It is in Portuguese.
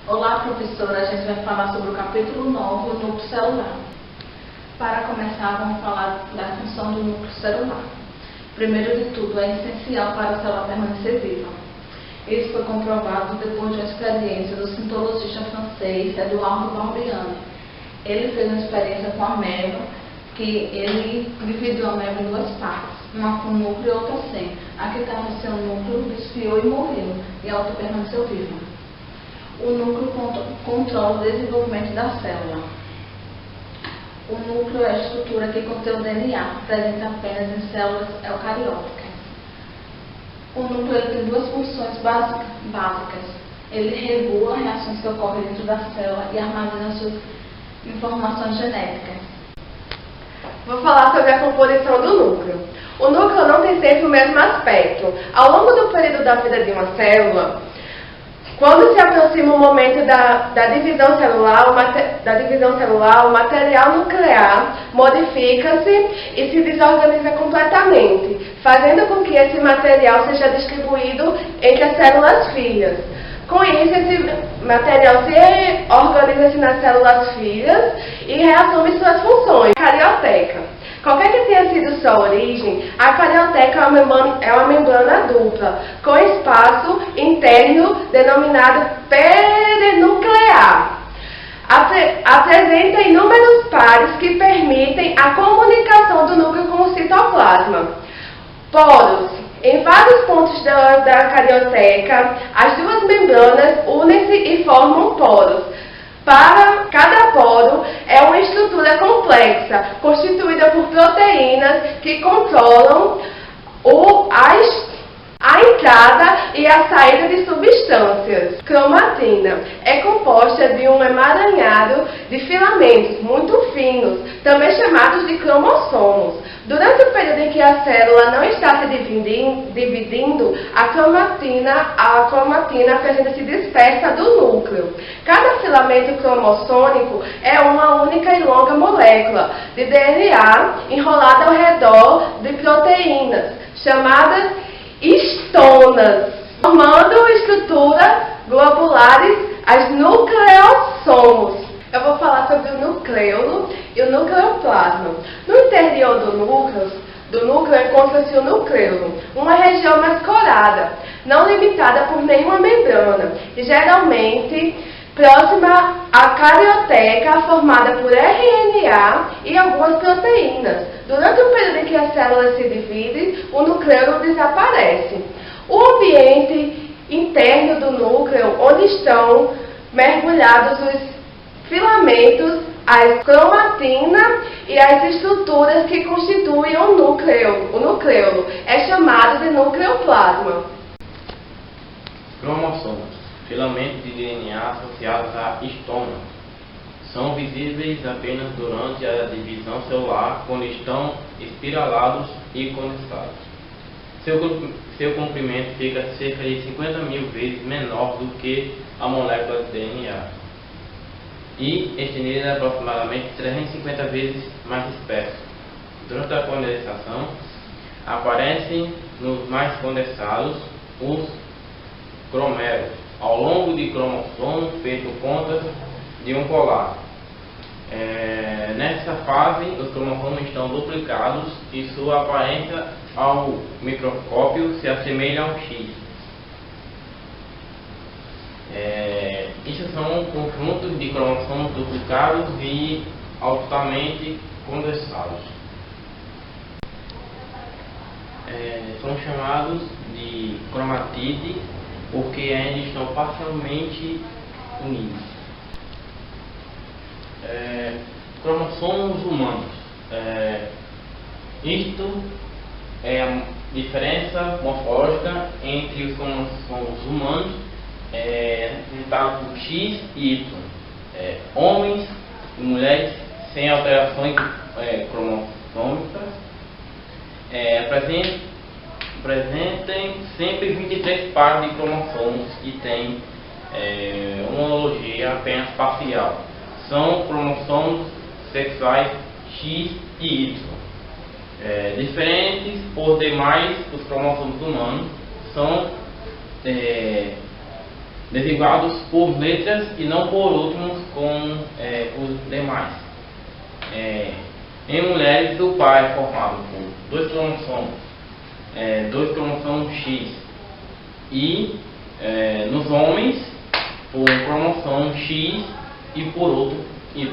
Olá, professora. A gente vai falar sobre o capítulo 9, o núcleo celular. Para começar, vamos falar da função do núcleo celular. Primeiro de tudo, é essencial para a célula permanecer viva. Isso foi comprovado depois de uma experiência do citologista francês Eduardo Barbiani. Ele fez uma experiência com a ameba, que ele dividiu a ameba em duas partes, uma com núcleo e outra sem. A que estava sem o núcleo desfiou e morreu, e a outra permaneceu viva. O núcleo controla o desenvolvimento da célula. O núcleo é a estrutura que contém o DNA, presente apenas em células eucarióticas. O núcleo tem duas funções básicas. Ele regula reações que ocorrem dentro da célula e armazena suas informações genéticas. Vou falar sobre a composição do núcleo. O núcleo não tem sempre o mesmo aspecto. Ao longo do período da vida de uma célula, quando se aproxima o momento da divisão celular, o material nuclear modifica-se e se desorganiza completamente, fazendo com que esse material seja distribuído entre as células filhas. Com isso, esse material se organiza nas células filhas e reassume suas funções. Carioteca. Qualquer que tenha sido sua origem, a carioteca é uma membrana dupla, com espaço interno denominado perinuclear. Apresenta inúmeros pares que permitem a comunicação do núcleo com o citoplasma. Poros. Em vários pontos da carioteca, as duas membranas unem-se e formam poros. Para cada poro é uma estrutura complexa, constituída por proteínas que controlam a entrada e a saída de substâncias. Cromatina é composta de um emaranhado de filamentos muito finos, também chamados de cromossomos. Durante o período em que a célula não está se dividindo, a cromatina apresenta-se dispersa do núcleo. Cada filamento cromossômico é uma única e longa molécula de DNA enrolada ao redor de proteínas, chamadas histonas, formando estruturas globulares, as nucleossomos. Eu vou falar sobre o nucleolo e o nucleoplasma. No interior do núcleo encontra-se o nucleolo, uma região mascorada, não limitada por nenhuma membrana, e geralmente próxima à carioteca, formada por RNA e algumas proteínas. Durante o período em que a célula se divide, o nucleolo desaparece. O ambiente interno do núcleo, onde estão mergulhados os filamentos, a cromatina e as estruturas que constituem o nucleolo, é chamado de nucleoplasma. Cromossomos, filamentos de DNA associados a histonas, são visíveis apenas durante a divisão celular, quando estão espiralados e condensados. Seu comprimento fica cerca de 50.000 vezes menor do que a molécula de DNA e estendida aproximadamente 350 vezes mais espesso. Durante a condensação, aparecem nos mais condensados os croméros, ao longo de cromossomos feito pontas de um colar. Nessa fase, os cromossomos estão duplicados e sua aparência ao microscópio se assemelha a um X. Isso são conjuntos de cromossomos duplicados e altamente condensados. São chamados de cromatídeos porque ainda estão parcialmente unidos. Cromossomos humanos. Isto é a diferença morfológica entre os cromossomos humanos, representado por X e Y. Homens e mulheres sem alterações cromossômicas apresentem sempre 23 pares de cromossomos e têm homologia apenas parcial. São cromossomos sexuais X e Y. Diferentes por demais dos cromossomos humanos, são designados por letras e não por últimos como os demais. Em mulheres, o par é formado por dois cromossomos X, e nos homens, por um cromossomo X e por outro Y.